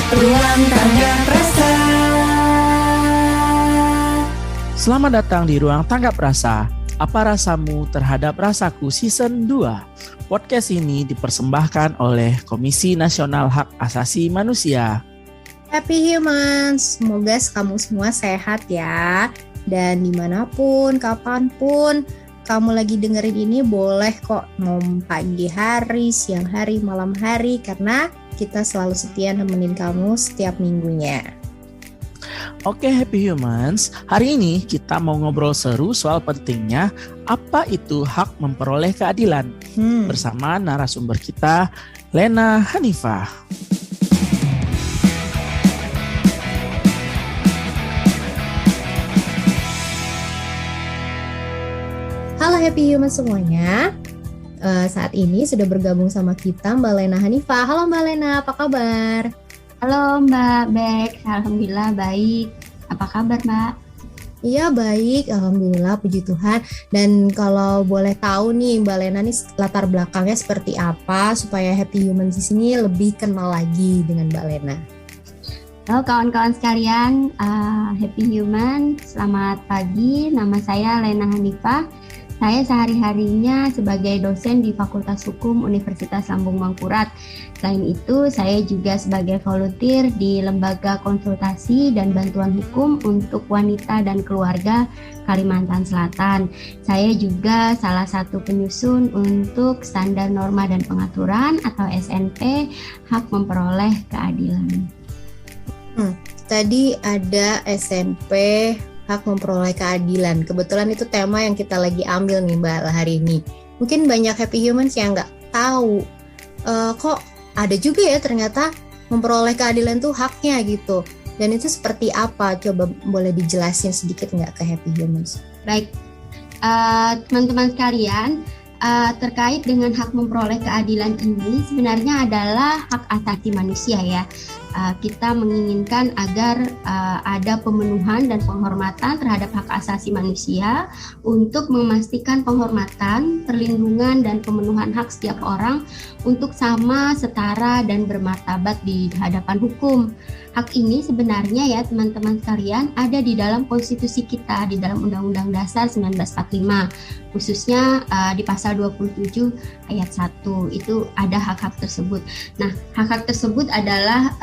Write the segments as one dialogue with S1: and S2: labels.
S1: Ruang Tanggap Rasa.
S2: Selamat datang di Ruang Tanggap Rasa. Apa rasamu terhadap rasaku season 2? Podcast ini dipersembahkan oleh Komisi Nasional Hak Asasi Manusia.
S3: Happy Humans, semoga kamu semua sehat ya. Dan dimanapun, kapanpun kamu lagi dengerin ini boleh kok mau pagi hari, siang hari, malam hari. Karena kita selalu setia nemenin kamu setiap minggunya.
S2: Oke Happy Humans, hari ini kita mau ngobrol seru soal pentingnya apa itu hak memperoleh keadilan. Bersama narasumber kita, Lena Hanifah.
S3: Halo Happy Humans semuanya. Saat ini sudah bergabung sama kita Mbak Lena Hanifah. Halo Mbak Lena, apa kabar?
S4: Halo Mbak Bek, alhamdulillah baik. Apa kabar Mbak?
S3: Iya baik, alhamdulillah puji Tuhan. Dan kalau boleh tahu nih Mbak Lena nih latar belakangnya seperti apa supaya Happy Humans di sini lebih kenal lagi dengan Mbak Lena.
S4: Halo kawan-kawan sekalian, Happy Human, selamat pagi. Nama saya Lena Hanifah. Saya sehari-harinya sebagai dosen di Fakultas Hukum Universitas Lambung Mangkurat. Selain itu, saya juga sebagai volunteer di Lembaga Konsultasi dan Bantuan Hukum untuk Wanita dan Keluarga Kalimantan Selatan. Saya juga salah satu penyusun untuk Standar Norma dan Pengaturan atau SNP Hak Memperoleh Keadilan.
S3: Tadi ada SMP hak memperoleh keadilan. Kebetulan itu tema yang kita lagi ambil nih Mbak hari ini. Mungkin banyak Happy Humans yang nggak tahu kok ada juga ya ternyata memperoleh keadilan tuh haknya gitu. Dan itu seperti apa? Coba boleh dijelasin sedikit nggak ke Happy Humans?
S4: Baik, teman-teman sekalian, terkait dengan hak memperoleh keadilan ini sebenarnya adalah hak asasi manusia ya. Kita menginginkan agar ada pemenuhan dan penghormatan terhadap hak asasi manusia untuk memastikan penghormatan, perlindungan dan pemenuhan hak setiap orang untuk sama, setara dan bermartabat di hadapan hukum. Hak ini sebenarnya ya teman-teman sekalian ada di dalam konstitusi kita, di dalam Undang-Undang Dasar 1945, khususnya di pasal 27 ayat 1 itu ada hak-hak tersebut. Nah, hak-hak tersebut adalah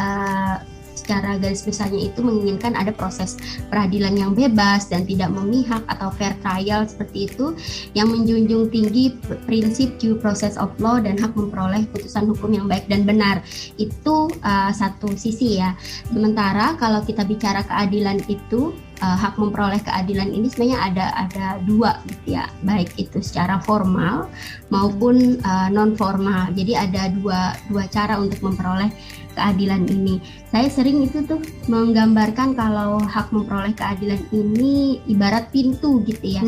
S4: secara garis besarnya itu menginginkan ada proses peradilan yang bebas dan tidak memihak atau fair trial seperti itu, yang menjunjung tinggi prinsip due process of law dan hak memperoleh putusan hukum yang baik dan benar. Itu satu sisi ya. Sementara kalau kita bicara keadilan itu, hak memperoleh keadilan ini sebenarnya ada dua gitu ya, baik itu secara formal maupun non formal. Jadi ada dua cara untuk memperoleh keadilan ini. Saya sering itu tuh menggambarkan kalau hak memperoleh keadilan ini ibarat pintu gitu ya.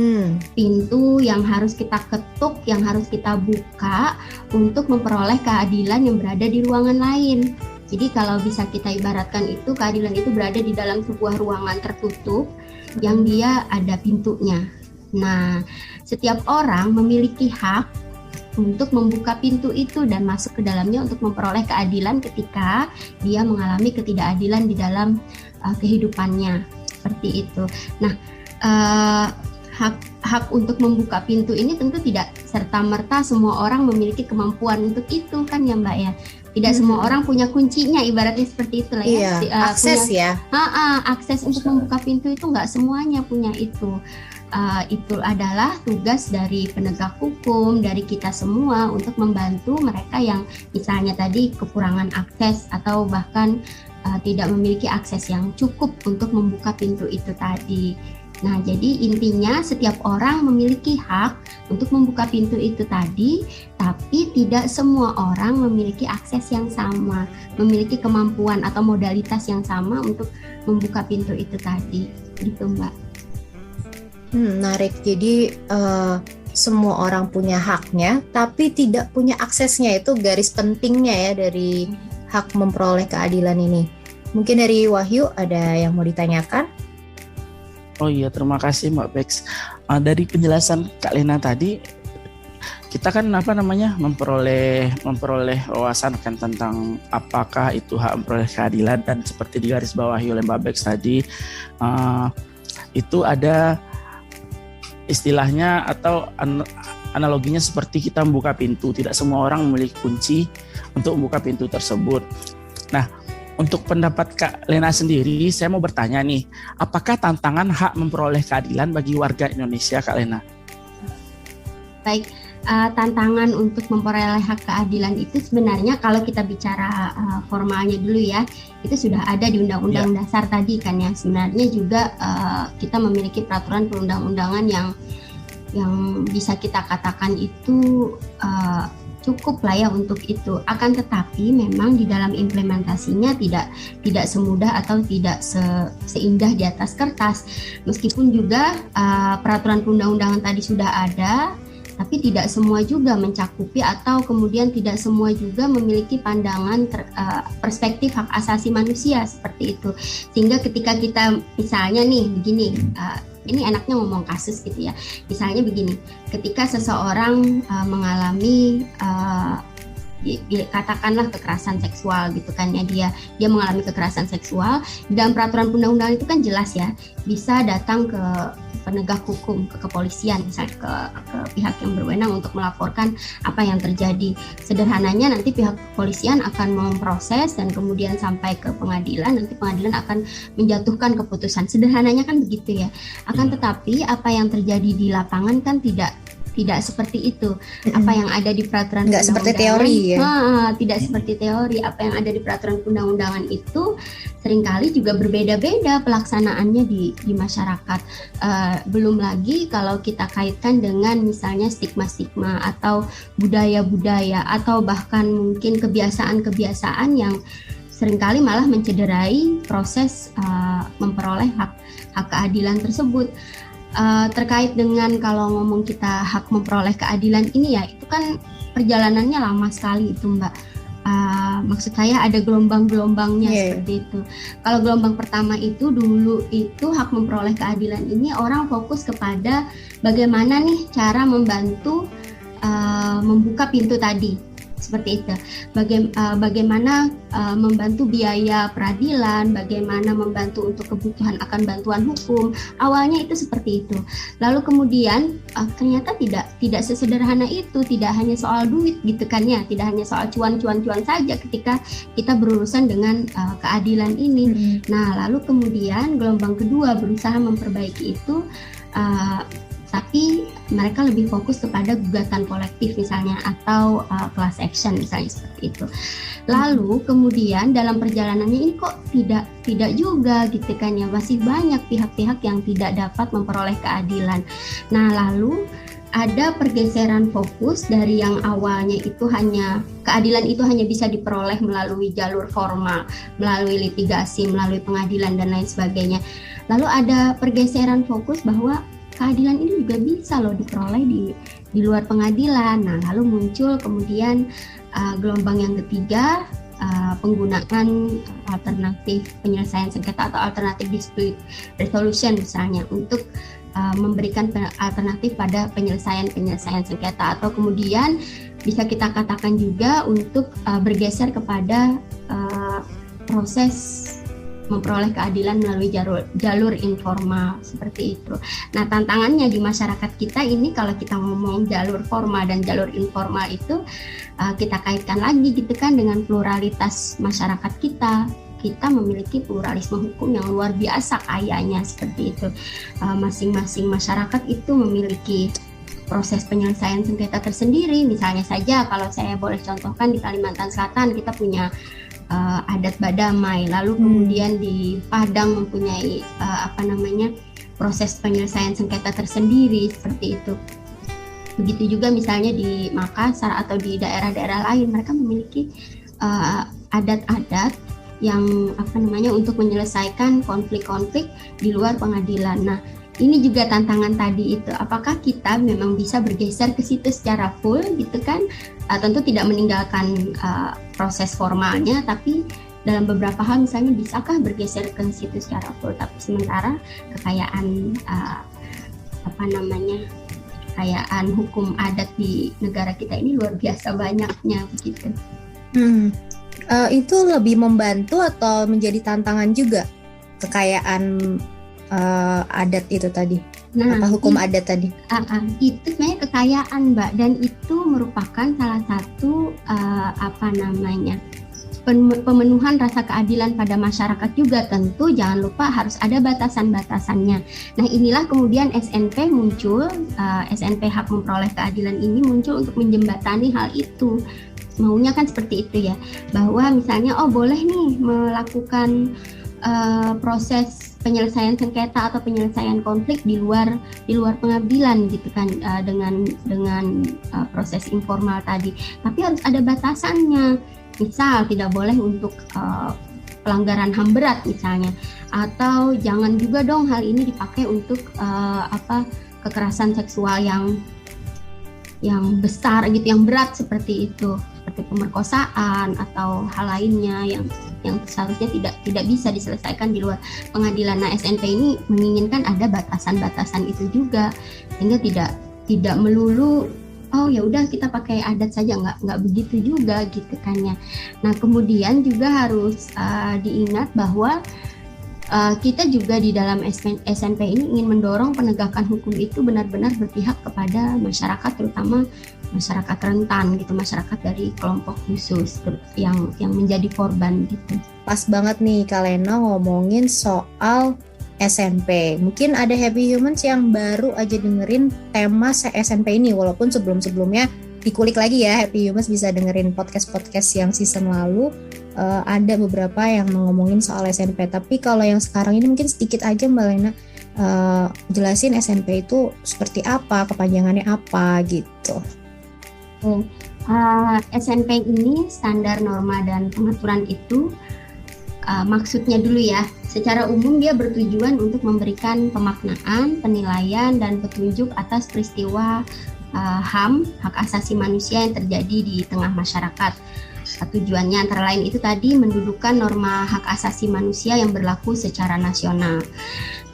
S4: Pintu yang harus kita ketuk, yang harus kita buka untuk memperoleh keadilan yang berada di ruangan lain. Jadi kalau bisa kita ibaratkan itu, keadilan itu berada di dalam sebuah ruangan tertutup yang dia ada pintunya. Nah, setiap orang memiliki hak untuk membuka pintu itu dan masuk ke dalamnya untuk memperoleh keadilan ketika dia mengalami ketidakadilan di dalam kehidupannya. Seperti itu. Nah, hak untuk membuka pintu ini tentu tidak serta-merta semua orang memiliki kemampuan untuk itu kan ya Mbak ya. Tidak semua orang punya kuncinya, ibaratnya seperti itulah ya.
S3: Akses ya.
S4: Akses untuk membuka pintu itu nggak semuanya punya itu. Itu adalah tugas dari penegak hukum, dari kita semua untuk membantu mereka yang misalnya tadi kekurangan akses atau bahkan tidak memiliki akses yang cukup untuk membuka pintu itu tadi. Nah, jadi intinya setiap orang memiliki hak untuk membuka pintu itu tadi, tapi tidak semua orang memiliki akses yang sama, memiliki kemampuan atau modalitas yang sama untuk membuka pintu itu tadi. Gitu, Mbak.
S3: Menarik. Jadi semua orang punya haknya, tapi tidak punya aksesnya. Itu garis pentingnya ya dari hak memperoleh keadilan ini. Mungkin dari Wahyu ada yang mau ditanyakan?
S2: Oh iya, terima kasih Mbak Bex. Dari penjelasan Kak Lena tadi, kita kan memperoleh wawasan kan tentang apakah itu hak memperoleh keadilan, dan seperti digarisbawahi oleh Mbak Bex tadi, itu ada istilahnya atau analoginya seperti kita membuka pintu. Tidak semua orang memiliki kunci untuk membuka pintu tersebut. Nah, untuk pendapat Kak Lena sendiri, saya mau bertanya nih, apakah tantangan hak memperoleh keadilan bagi warga Indonesia, Kak Lena?
S4: Baik. Tantangan untuk memperoleh hak keadilan itu sebenarnya kalau kita bicara formalnya dulu ya, itu sudah ada di Undang-Undang Dasar tadi kan ya. Sebenarnya juga kita memiliki peraturan perundang-undangan yang bisa kita katakan itu cukup lah ya untuk itu. Akan tetapi memang di dalam implementasinya tidak semudah atau tidak seindah di atas kertas. Meskipun juga peraturan perundang-undangan tadi sudah ada, tapi tidak semua juga mencakupi atau kemudian tidak semua juga memiliki pandangan perspektif hak asasi manusia seperti itu. Sehingga ketika kita misalnya nih begini, ini enaknya ngomong kasus gitu ya. Misalnya begini, ketika seseorang mengalami katakanlah kekerasan seksual gitu kan ya, dia mengalami kekerasan seksual, di dalam peraturan perundang-undangan itu kan jelas ya, bisa datang ke penegak hukum, ke kepolisian misalnya, ke pihak yang berwenang untuk melaporkan apa yang terjadi. Sederhananya nanti pihak kepolisian akan memproses dan kemudian sampai ke pengadilan, nanti pengadilan akan menjatuhkan keputusan. Sederhananya kan begitu ya. Akan tetapi apa yang terjadi di lapangan kan tidak seperti itu. Apa yang ada di peraturan
S3: nggak seperti teori ya.
S4: Tidak seperti teori. Apa yang ada di peraturan undang-undangan itu seringkali juga berbeda-beda pelaksanaannya di masyarakat. Belum lagi kalau kita kaitkan dengan misalnya stigma-stigma atau budaya-budaya atau bahkan mungkin kebiasaan-kebiasaan yang seringkali malah mencederai proses memperoleh hak keadilan tersebut. Terkait dengan kalau ngomong kita hak memperoleh keadilan ini ya, itu kan perjalanannya lama sekali itu Mbak. Maksud saya ada gelombang-gelombangnya seperti itu. Kalau gelombang pertama itu dulu itu hak memperoleh keadilan ini orang fokus kepada bagaimana nih cara membantu membuka pintu tadi. Seperti itu. Bagaimana membantu biaya peradilan, bagaimana membantu untuk kebutuhan akan bantuan hukum. Awalnya itu seperti itu. Lalu kemudian ternyata tidak sesederhana itu, tidak hanya soal duit gitu kan ya, tidak hanya soal cuan-cuan saja ketika kita berurusan dengan keadilan ini. Nah, lalu kemudian gelombang kedua berusaha memperbaiki itu, tapi mereka lebih fokus kepada gugatan kolektif misalnya atau class action misalnya seperti itu. Lalu kemudian dalam perjalanannya ini kok tidak juga gitu kan ya, masih banyak pihak-pihak yang tidak dapat memperoleh keadilan. Nah, lalu ada pergeseran fokus dari yang awalnya itu keadilan itu hanya bisa diperoleh melalui jalur formal, melalui litigasi, melalui pengadilan dan lain sebagainya. Lalu ada pergeseran fokus bahwa keadilan ini juga bisa loh diperoleh di luar pengadilan. Nah, lalu muncul kemudian gelombang yang ketiga, penggunaan alternatif penyelesaian sengketa atau alternatif dispute resolution misalnya untuk memberikan alternatif pada penyelesaian sengketa, atau kemudian bisa kita katakan juga untuk bergeser kepada proses memperoleh keadilan melalui jalur informal seperti itu. Nah, tantangannya di masyarakat kita ini kalau kita ngomong jalur formal dan jalur informal itu kita kaitkan lagi gitu kan dengan pluralitas masyarakat kita. Kita memiliki pluralisme hukum yang luar biasa kayanya seperti itu. Masing-masing masyarakat itu memiliki proses penyelesaian sengketa tersendiri. Misalnya saja kalau saya boleh contohkan di Kalimantan Selatan kita punya adat Badamai, lalu kemudian di Padang mempunyai proses penyelesaian sengketa tersendiri seperti itu. Begitu juga misalnya di Makassar atau di daerah-daerah lain, mereka memiliki adat-adat yang untuk menyelesaikan konflik-konflik di luar pengadilan. Nah, ini juga tantangan tadi itu, apakah kita memang bisa bergeser ke situ secara full gitu kan, tentu tidak meninggalkan proses formalnya, tapi dalam beberapa hal misalnya bisakah bergeser ke situ secara full, tapi sementara kekayaan kekayaan hukum adat di negara kita ini luar biasa banyaknya begitu.
S3: Itu lebih membantu atau menjadi tantangan juga kekayaan adat itu tadi? Apa hukum adat tadi?
S4: Itu sebenarnya kekayaan, Mbak, dan itu merupakan salah satu pemenuhan rasa keadilan pada masyarakat juga. Tentu jangan lupa harus ada batasan-batasannya. Nah, inilah kemudian SNP muncul, SNP hak memperoleh keadilan ini muncul untuk menjembatani hal itu. Maunya kan seperti itu ya, bahwa misalnya boleh nih melakukan proses penyelesaian sengketa atau penyelesaian konflik di luar pengadilan gitu kan, dengan proses informal tadi, tapi harus ada batasannya. Misal tidak boleh untuk pelanggaran HAM berat misalnya, atau jangan juga dong hal ini dipakai untuk kekerasan seksual yang besar gitu, yang berat seperti itu, seperti pemerkosaan atau hal lainnya yang seharusnya tidak bisa diselesaikan di luar pengadilan. Nah, SNP ini menginginkan ada batasan-batasan itu juga, sehingga tidak melulu ya udah kita pakai adat saja, nggak begitu juga gitu kan ya. Nah, kemudian juga harus diingat bahwa kita juga di dalam SNP ini ingin mendorong penegakan hukum itu benar-benar berpihak kepada masyarakat, terutama masyarakat rentan gitu, masyarakat dari kelompok khusus yang menjadi korban gitu.
S3: Pas banget nih Kak Lena ngomongin soal SNP. Mungkin ada Happy Humans yang baru aja dengerin tema SNP ini, walaupun sebelum-sebelumnya dikulik lagi ya, Happy Humans bisa dengerin podcast-podcast yang season lalu. Ada beberapa yang ngomongin soal SNP, tapi kalau yang sekarang ini mungkin sedikit aja Mbak Lena jelasin SNP itu seperti apa, kepanjangannya apa gitu.
S4: SNP ini standar norma dan pengaturan itu maksudnya dulu ya, secara umum dia bertujuan untuk memberikan pemaknaan, penilaian, dan petunjuk atas peristiwa HAM, hak asasi manusia yang terjadi di tengah masyarakat. Tujuannya antara lain itu tadi mendudukan norma hak asasi manusia yang berlaku secara nasional.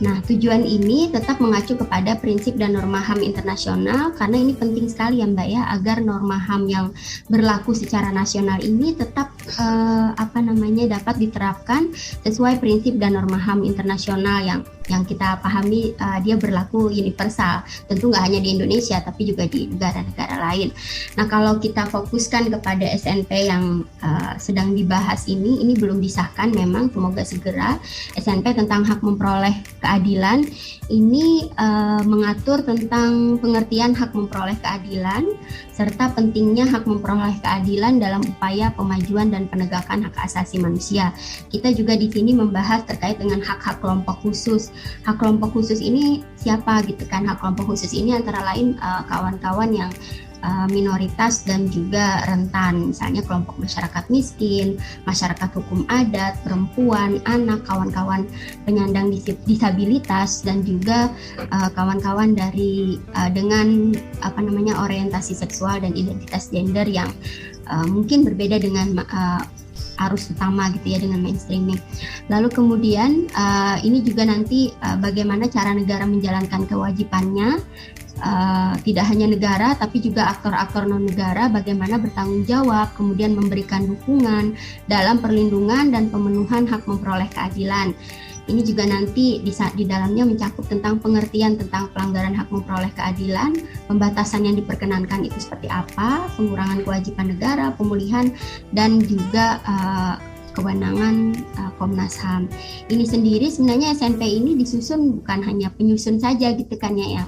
S4: Nah, tujuan ini tetap mengacu kepada prinsip dan norma HAM internasional, karena ini penting sekali ya Mbak ya, agar norma HAM yang berlaku secara nasional ini tetap dapat diterapkan sesuai prinsip dan norma HAM internasional yang kita pahami dia berlaku universal. Tentu nggak hanya di Indonesia, tapi juga di negara-negara lain. Nah, kalau kita fokuskan kepada SNP yang sedang dibahas ini belum disahkan memang, semoga segera. SNP tentang hak memperoleh keadilan ini mengatur tentang pengertian hak memperoleh keadilan serta pentingnya hak memperoleh keadilan dalam upaya pemajuan dan penegakan hak asasi manusia. Kita juga di sini membahas terkait dengan hak-hak kelompok khusus. Hak kelompok khusus ini siapa gitu kan? Hak kelompok khusus ini antara lain kawan-kawan yang minoritas dan juga rentan, misalnya kelompok masyarakat miskin, masyarakat hukum adat, perempuan, anak, kawan-kawan penyandang disabilitas, dan juga kawan-kawan dari dengan orientasi seksual dan identitas gender yang mungkin berbeda dengan arus utama gitu ya, dengan mainstreaming. Lalu kemudian ini juga nanti bagaimana cara negara menjalankan kewajibannya. Tidak hanya negara tapi juga aktor-aktor non-negara bagaimana bertanggung jawab, kemudian memberikan dukungan dalam perlindungan dan pemenuhan hak memperoleh keadilan. Ini juga nanti di dalamnya mencakup tentang pengertian tentang pelanggaran hak memperoleh keadilan, pembatasan yang diperkenankan itu seperti apa, pengurangan kewajiban negara, pemulihan, dan juga kewenangan Komnas HAM. Ini sendiri sebenarnya SNP ini disusun bukan hanya penyusun saja gitu kan ya,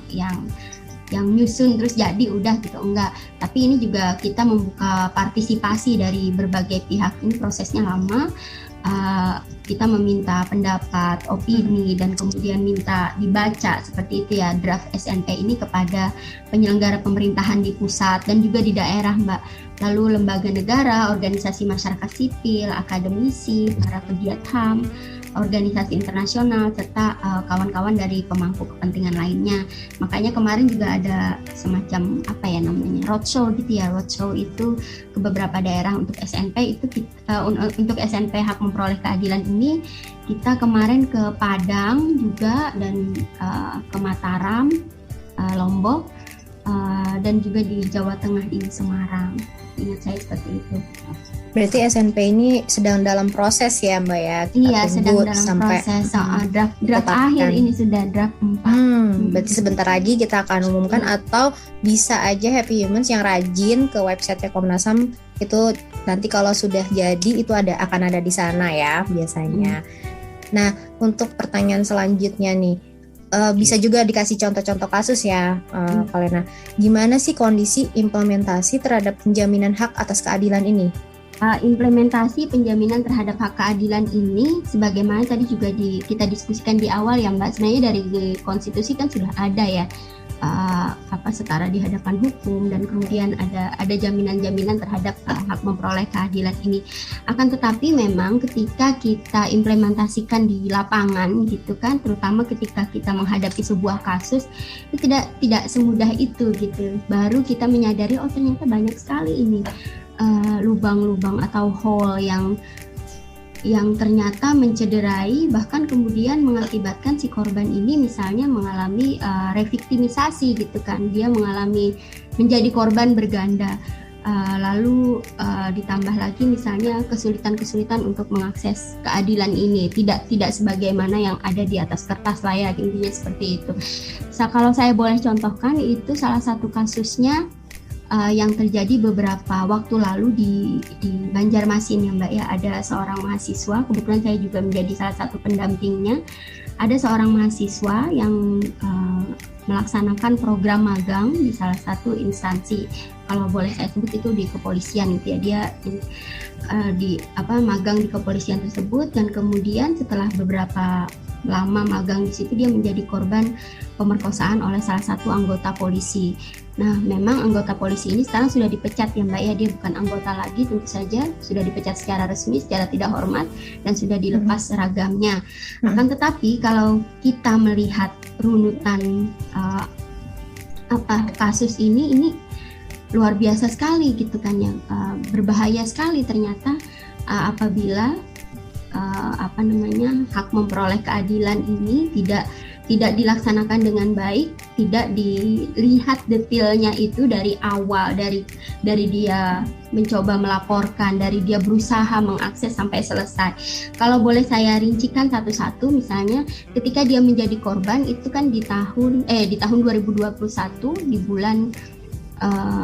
S4: yang nyusun terus jadi udah gitu, enggak. Tapi ini juga kita membuka partisipasi dari berbagai pihak. Ini prosesnya lama. Kita meminta pendapat, opini, dan kemudian minta dibaca seperti itu ya draft SNP ini kepada penyelenggara pemerintahan di pusat dan juga di daerah Mbak. Lalu lembaga negara, organisasi masyarakat sipil, akademisi, para pegiat HAM, organisasi internasional, serta kawan-kawan dari pemangku kepentingan lainnya. Makanya kemarin juga ada semacam roadshow gitu ya. Roadshow itu ke beberapa daerah untuk SNP itu untuk SNP hak memperoleh keadilan ini kita kemarin ke Padang juga dan ke Mataram, Lombok. dan juga di Jawa Tengah di Semarang. Ingat saya seperti itu.
S3: Berarti SNP ini sedang dalam proses ya Mbak ya?
S4: Iya, sedang dalam proses. Draft akhir ini sudah draft 4.
S3: Berarti sebentar lagi kita akan umumkan, atau bisa aja Happy Humans yang rajin ke website Komnas HAM itu nanti kalau sudah jadi itu akan ada di sana ya biasanya. Nah, untuk pertanyaan selanjutnya nih, bisa juga dikasih contoh-contoh kasus ya, Kak Lena. Gimana sih kondisi implementasi terhadap penjaminan hak atas keadilan ini?
S4: Implementasi penjaminan terhadap hak keadilan ini sebagaimana tadi juga kita diskusikan di awal ya Mbak, sebenarnya dari konstitusi kan sudah ada ya setara di hadapan hukum, dan kemudian ada jaminan-jaminan terhadap hak memperoleh keadilan ini. Akan tetapi memang ketika kita implementasikan di lapangan gitu kan, terutama ketika kita menghadapi sebuah kasus, itu tidak semudah itu gitu. Baru kita menyadari ternyata banyak sekali ini lubang-lubang atau hole yang ternyata mencederai, bahkan kemudian mengakibatkan si korban ini misalnya mengalami reviktimisasi gitu kan, dia menjadi korban berganda, lalu ditambah lagi misalnya kesulitan-kesulitan untuk mengakses keadilan ini, tidak sebagaimana yang ada di atas kertas lah ya, intinya seperti itu. Kalau saya boleh contohkan, itu salah satu kasusnya yang terjadi beberapa waktu lalu di Banjarmasin ya Mbak ya. Ada seorang mahasiswa, kebetulan saya juga menjadi salah satu pendampingnya. Ada seorang mahasiswa yang melaksanakan program magang di salah satu instansi, kalau boleh saya sebut itu di kepolisian gitu ya. Dia magang di kepolisian tersebut, dan kemudian setelah beberapa lama magang di situ dia menjadi korban pemerkosaan oleh salah satu anggota polisi. Nah, memang anggota polisi ini sekarang sudah dipecat ya Mbak ya, dia bukan anggota lagi, tentu saja sudah dipecat secara resmi, secara tidak hormat, dan sudah dilepas seragamnya. Akan tetapi kalau kita melihat runutan kasus ini luar biasa sekali gitu kan, yang berbahaya sekali ternyata apabila hak memperoleh keadilan ini tidak dilaksanakan dengan baik, tidak dilihat detailnya itu dari awal, dari dia mencoba melaporkan, dari dia berusaha mengakses sampai selesai. Kalau boleh saya rincikan satu-satu, misalnya ketika dia menjadi korban itu kan di tahun 2021 di bulan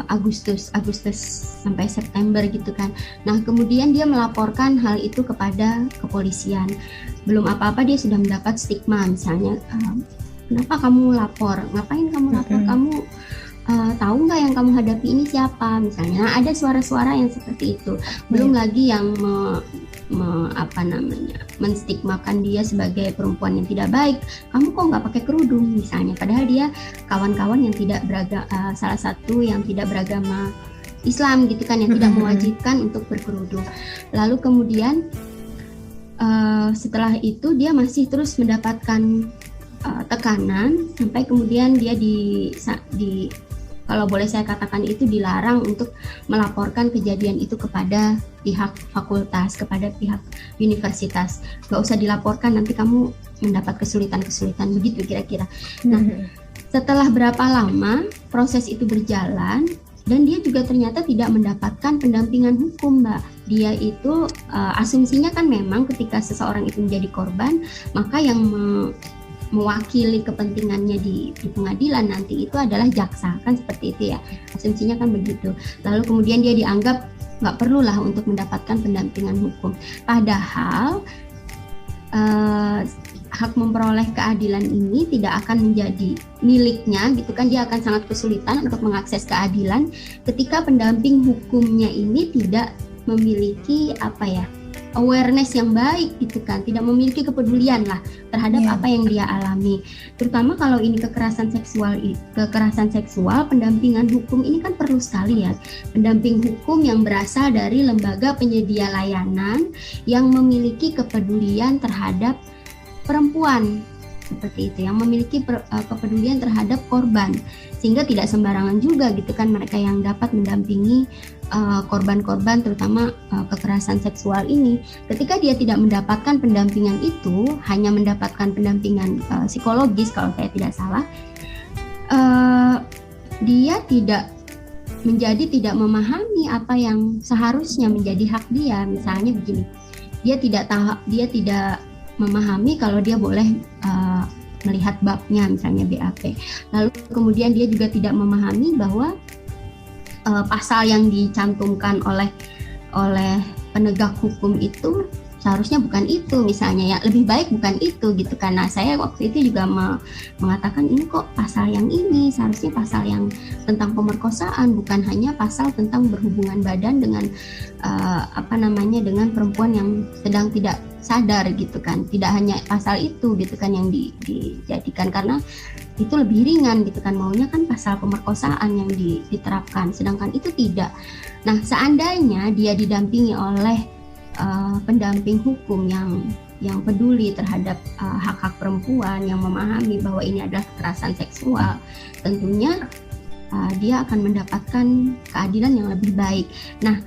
S4: Agustus sampai September gitu kan. Nah, kemudian dia melaporkan hal itu kepada kepolisian. Belum apa-apa dia sudah mendapat stigma, misalnya kenapa kamu lapor? Ngapain kamu lapor? Kamu tahu nggak yang kamu hadapi ini siapa? Misalnya. Nah, ada suara-suara yang seperti itu. Belum lagi yang menstigmakan dia sebagai perempuan yang tidak baik. Kamu kok nggak pakai kerudung misalnya, padahal dia kawan-kawan yang tidak beragama, salah satu yang tidak beragama Islam gitu kan, yang tidak mewajibkan untuk berkerudung. Lalu kemudian setelah itu dia masih terus mendapatkan tekanan, sampai kemudian dia kalau boleh saya katakan itu dilarang untuk melaporkan kejadian itu kepada pihak fakultas, kepada pihak universitas. Gak usah dilaporkan, nanti kamu mendapat kesulitan-kesulitan, begitu kira-kira. Nah, setelah berapa lama proses itu berjalan, dan dia juga ternyata tidak mendapatkan pendampingan hukum, Mbak. Dia itu asumsinya kan memang ketika seseorang itu menjadi korban, maka yang mewakili kepentingannya di pengadilan nanti itu adalah jaksa, kan seperti itu ya, asumsinya kan begitu. Lalu kemudian dia dianggap nggak perlulah untuk mendapatkan pendampingan hukum, padahal hak memperoleh keadilan ini tidak akan menjadi miliknya gitu kan. Dia akan sangat kesulitan untuk mengakses keadilan ketika pendamping hukumnya ini tidak memiliki awareness yang baik gitu kan, tidak memiliki kepedulian lah terhadap apa yang dia alami. Terutama kalau ini kekerasan seksual, pendampingan hukum ini kan perlu sekali ya. Pendamping hukum yang berasal dari lembaga penyedia layanan yang memiliki kepedulian terhadap perempuan, seperti itu, yang memiliki kepedulian terhadap korban, sehingga tidak sembarangan juga gitu kan mereka yang dapat mendampingi korban-korban terutama kekerasan seksual ini. Ketika dia tidak mendapatkan pendampingan itu, hanya mendapatkan pendampingan psikologis kalau saya tidak salah, dia tidak memahami apa yang seharusnya menjadi hak dia. Misalnya begini, dia tidak memahami kalau dia boleh melihat babnya, misalnya BAP. Lalu kemudian dia juga tidak memahami bahwa pasal yang dicantumkan oleh penegak hukum itu seharusnya bukan itu, misalnya ya, lebih baik bukan itu gitu. Karena saya waktu itu juga mengatakan ini kok pasal yang ini seharusnya pasal yang tentang pemerkosaan, bukan hanya pasal tentang berhubungan badan dengan dengan perempuan yang sedang tidak sadar gitu kan. Tidak hanya pasal itu gitu kan yang dijadikan, karena itu lebih ringan gitu kan, maunya kan pasal pemerkosaan yang diterapkan, sedangkan itu tidak. Nah, seandainya dia didampingi oleh pendamping hukum yang peduli terhadap hak-hak perempuan, yang memahami bahwa ini adalah kekerasan seksual, tentunya dia akan mendapatkan keadilan yang lebih baik. Nah,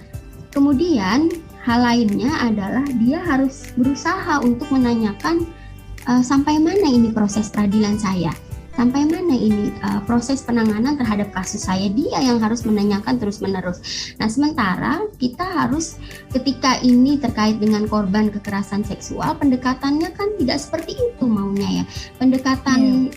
S4: kemudian hal lainnya adalah dia harus berusaha untuk menanyakan sampai mana ini proses peradilan saya, sampai mana ini proses penanganan terhadap kasus saya. Dia yang harus menanyakan terus-menerus. Nah, sementara kita harus, ketika ini terkait dengan korban kekerasan seksual, pendekatannya kan tidak seperti itu maunya ya. Pendekatan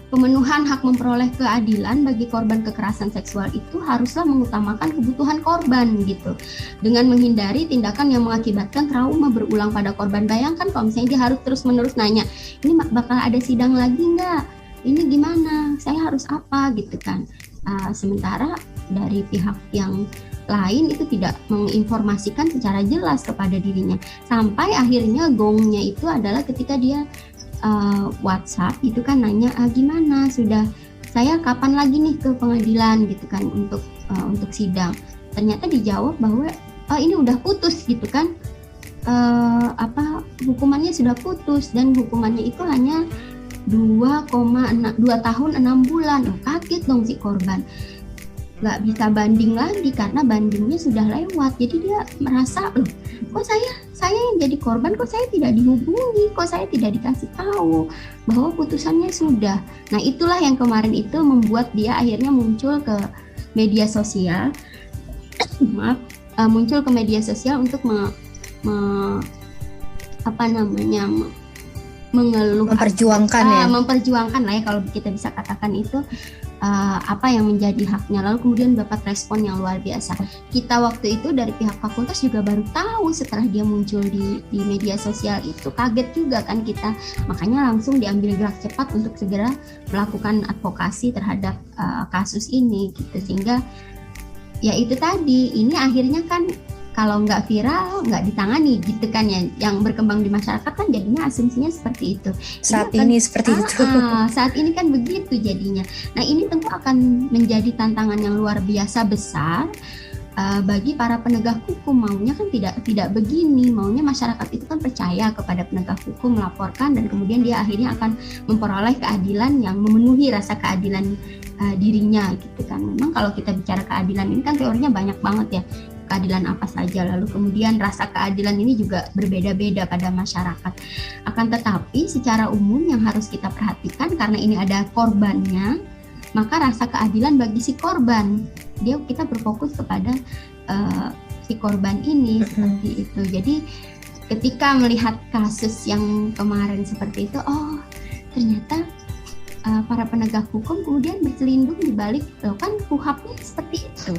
S4: pemenuhan hak memperoleh keadilan bagi korban kekerasan seksual itu haruslah mengutamakan kebutuhan korban gitu, dengan menghindari tindakan yang mengakibatkan trauma berulang pada korban. Bayangkan kalau misalnya dia harus terus-menerus nanya, ini bakal ada sidang lagi nggak? Ini gimana? Saya harus apa gitu kan? Sementara dari pihak yang lain itu tidak menginformasikan secara jelas kepada dirinya, sampai akhirnya gongnya itu adalah ketika dia WhatsApp itu kan nanya gimana, sudah, saya kapan lagi nih ke pengadilan gitu kan untuk sidang. Ternyata dijawab bahwa ini udah putus gitu kan, hukumannya sudah putus dan hukumannya itu hanya 2 tahun 6 bulan. Kaget dong si korban, nggak bisa banding lagi karena bandingnya sudah lewat. Jadi dia merasa, loh, kok saya yang jadi korban, kok saya tidak dihubungi, kok saya tidak dikasih tahu bahwa putusannya sudah. Nah, itulah yang kemarin itu membuat dia akhirnya muncul ke media sosial untuk mengeluh, memperjuangkan lah ya, kalau kita bisa katakan itu apa yang menjadi haknya. Lalu kemudian dapat respon yang luar biasa. Kita waktu itu dari pihak fakultas juga baru tahu setelah dia muncul di media sosial itu, kaget juga kan kita, makanya langsung diambil gerak cepat untuk segera melakukan advokasi terhadap kasus ini gitu. Sehingga ya itu tadi, ini akhirnya kan kalau nggak viral, nggak ditangani gitu kan ya, yang berkembang di masyarakat kan jadinya asumsinya seperti itu. Saat ini kan begitu jadinya. Nah, ini tentu akan menjadi tantangan yang luar biasa besar bagi para penegak hukum. Maunya kan tidak begini, maunya masyarakat itu kan percaya kepada penegak hukum, melaporkan, dan kemudian dia akhirnya akan memperoleh keadilan yang memenuhi rasa keadilan dirinya gitu kan. Memang kalau kita bicara keadilan ini kan teorinya banyak banget ya, keadilan apa saja, lalu kemudian rasa keadilan ini juga berbeda-beda pada masyarakat. Akan tetapi secara umum yang harus kita perhatikan, karena ini ada korbannya, maka rasa keadilan bagi si korban, kita berfokus kepada si korban ini seperti itu. Jadi ketika melihat kasus yang kemarin seperti itu, oh ternyata para penegak hukum kemudian berselindung di balik, kan KUHAP-nya seperti itu.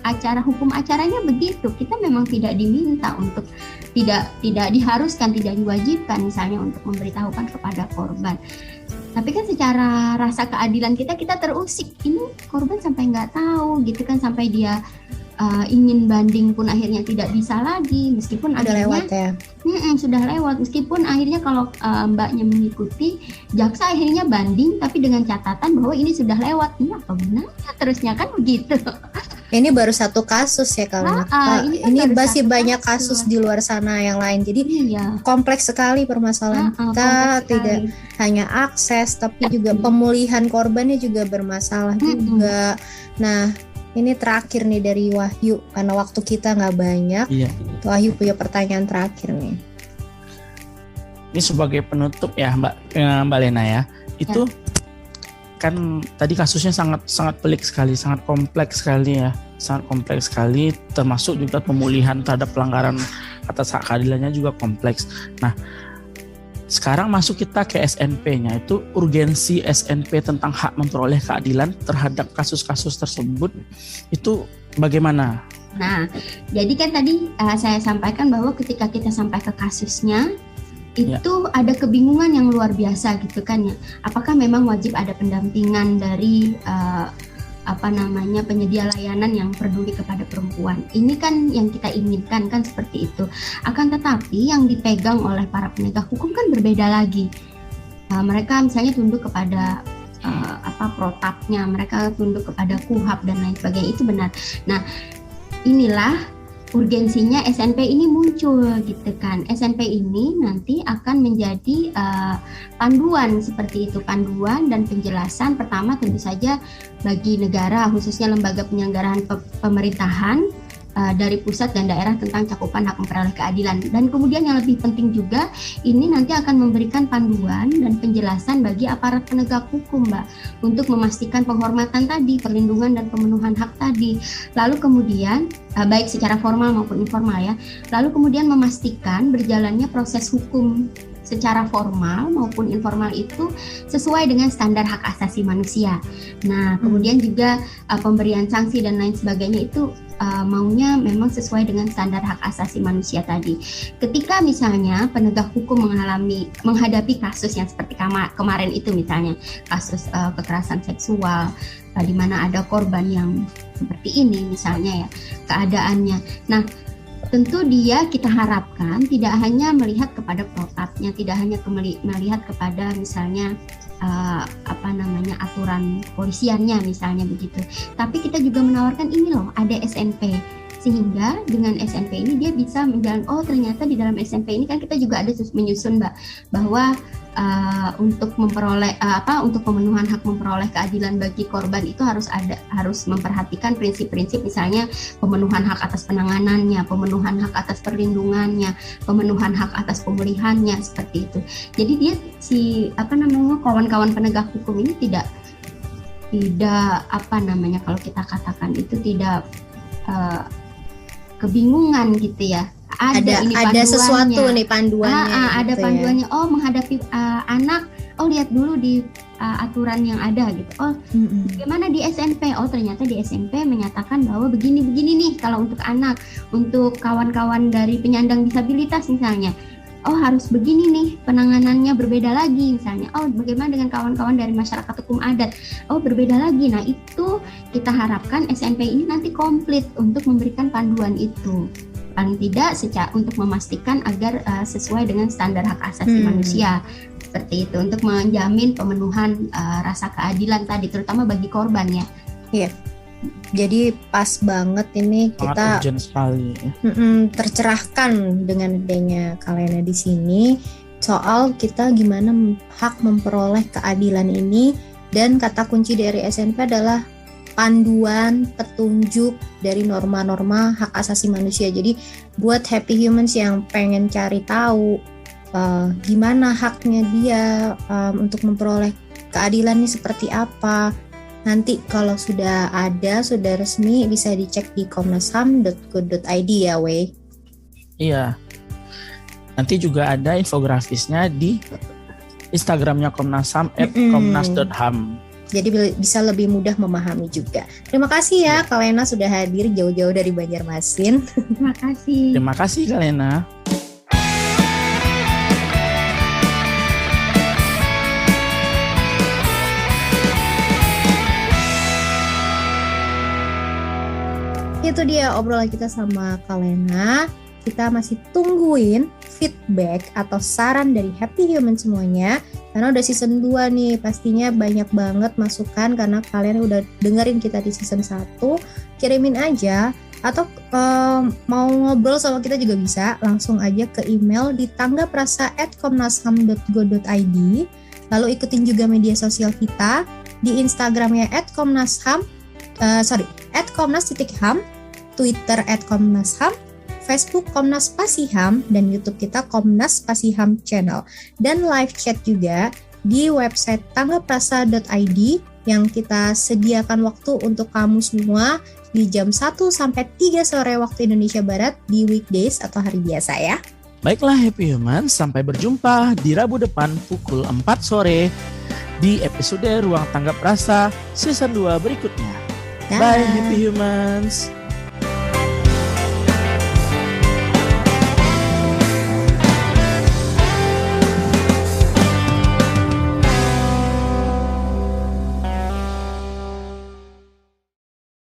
S4: Acara hukum acaranya begitu. Kita memang tidak diminta untuk, tidak diharuskan, tidak diwajibkan misalnya untuk memberitahukan kepada korban. Tapi kan secara rasa keadilan kita terusik, ini korban sampai nggak tahu gitu kan, sampai dia ingin banding pun akhirnya tidak bisa lagi, meskipun
S3: sudah lewat ya.
S4: Sudah lewat, meskipun akhirnya kalau mbaknya mengikuti, jaksa akhirnya banding tapi dengan catatan bahwa ini sudah lewat. Ini apa gunanya terusnya, kan begitu.
S3: Ini baru satu kasus ya kalau ini masih banyak kasus di luar sana yang lain. Jadi kompleks sekali permasalahan kita, tidak hanya akses tapi juga pemulihan korbannya juga bermasalah juga. Nah, ini terakhir nih dari Wahyu, karena waktu kita nggak banyak. Iya. Wahyu punya pertanyaan terakhir nih.
S2: Ini sebagai penutup ya Mbak Lena ya. Itu kan tadi kasusnya sangat pelik sekali, sangat kompleks sekali ya, termasuk juga pemulihan terhadap pelanggaran atas hak keadilannya juga kompleks. Nah, sekarang masuk kita ke SNP-nya, itu urgensi SNP tentang hak memperoleh keadilan terhadap kasus-kasus tersebut itu bagaimana?
S4: Nah, jadi kan tadi saya sampaikan bahwa ketika kita sampai ke kasusnya itu ada kebingungan yang luar biasa gitu kan ya. Apakah memang wajib ada pendampingan dari penyedia layanan yang peduli kepada perempuan? Ini kan yang kita inginkan kan seperti itu. Akan tetapi yang dipegang oleh para penegak hukum kan berbeda lagi. Mereka misalnya tunduk kepada protapnya, mereka tunduk kepada KUHAP dan lain sebagainya, itu benar. Nah, inilah urgensinya SNP ini muncul gitu kan. SNP ini nanti akan menjadi panduan seperti itu, panduan dan penjelasan pertama tentu saja bagi negara, khususnya lembaga penyelenggaraan pemerintahan dari pusat dan daerah tentang cakupan hak memperoleh keadilan. Dan kemudian yang lebih penting juga, ini nanti akan memberikan panduan dan penjelasan bagi aparat penegak hukum, Mbak, untuk memastikan penghormatan tadi, perlindungan dan pemenuhan hak tadi. Lalu kemudian, baik secara formal maupun informal ya, lalu kemudian memastikan berjalannya proses hukum secara formal maupun informal itu sesuai dengan standar hak asasi manusia. Nah, kemudian juga pemberian sanksi dan lain sebagainya itu maunya memang sesuai dengan standar hak asasi manusia tadi. Ketika misalnya penegak hukum menghadapi kasus yang seperti kemarin itu, misalnya kasus kekerasan seksual, di mana ada korban yang seperti ini misalnya ya keadaannya. Nah, tentu kita harapkan tidak hanya melihat kepada protapnya, tidak hanya melihat kepada misalnya aturan polisiannya misalnya begitu. Tapi kita juga menawarkan ini loh, ada SNP. Sehingga dengan SNP ini dia bisa menjalankan, oh ternyata di dalam SNP ini kan kita juga ada menyusun, Mbak, bahwa untuk memperoleh untuk pemenuhan hak memperoleh keadilan bagi korban itu harus memperhatikan prinsip-prinsip, misalnya pemenuhan hak atas penanganannya, pemenuhan hak atas perlindungannya, pemenuhan hak atas pemulihannya, seperti itu. Jadi dia kawan-kawan penegak hukum ini tidak kalau kita katakan itu tidak kebingungan gitu ya. Ada sesuatu nih panduannya. Ada gitu panduannya. Ya. Oh, menghadapi anak. Oh, lihat dulu di aturan yang ada gitu. Oh, bagaimana di SNP? Oh, ternyata di SNP menyatakan bahwa begini nih kalau untuk anak, untuk kawan-kawan dari penyandang disabilitas misalnya. Oh, harus begini nih penanganannya, berbeda lagi misalnya. Oh, bagaimana dengan kawan-kawan dari masyarakat hukum adat? Oh, berbeda lagi. Nah, itu kita harapkan SNP ini nanti komplit untuk memberikan panduan itu. Paling tidak untuk memastikan agar sesuai dengan standar hak asasi manusia. Seperti itu, untuk menjamin pemenuhan rasa keadilan tadi, terutama bagi korban ya.
S3: Iya. Jadi pas banget ini kita
S2: urgent sekali.
S3: Tercerahkan dengan adanya Kalena di sini soal kita gimana hak memperoleh keadilan ini, dan kata kunci dari SNP adalah panduan petunjuk dari norma-norma hak asasi manusia. Jadi buat happy humans yang pengen cari tahu gimana haknya dia untuk memperoleh keadilan ini seperti apa, nanti kalau sudah resmi bisa dicek di komnasham.go.id ya, Wei.
S2: Iya. Nanti juga ada infografisnya di Instagramnya Komnas HAM @komnas.ham.
S3: Jadi bisa lebih mudah memahami juga. Terima kasih ya Kalena sudah hadir jauh-jauh dari Banjarmasin.
S4: Terima kasih.
S2: Terima kasih Kalena.
S3: Itu dia obrolan kita sama Kalena. Kita masih tungguin feedback atau saran dari Happy Human semuanya. Karena udah season 2 nih, pastinya banyak banget masukan karena kalian udah dengerin kita di season 1. Kirimin aja, atau mau ngobrol sama kita juga bisa. Langsung aja ke email di tanggaprasa@komnasham.go.id. Lalu ikutin juga media sosial kita di Instagramnya @komnasham, @komnas_ham, Twitter @komnasham, Facebook Komnas Pasiham, dan YouTube kita Komnas Pasiham Channel. Dan live chat juga di website tanggaprasa.id yang kita sediakan waktu untuk kamu semua di jam 1 sampai 3 sore waktu Indonesia Barat di weekdays atau hari biasa ya.
S2: Baiklah Happy Humans, sampai berjumpa di Rabu depan pukul 4 sore di episode Ruang Tanggap Rasa season 2 berikutnya.
S3: Dah.
S2: Bye Happy Humans.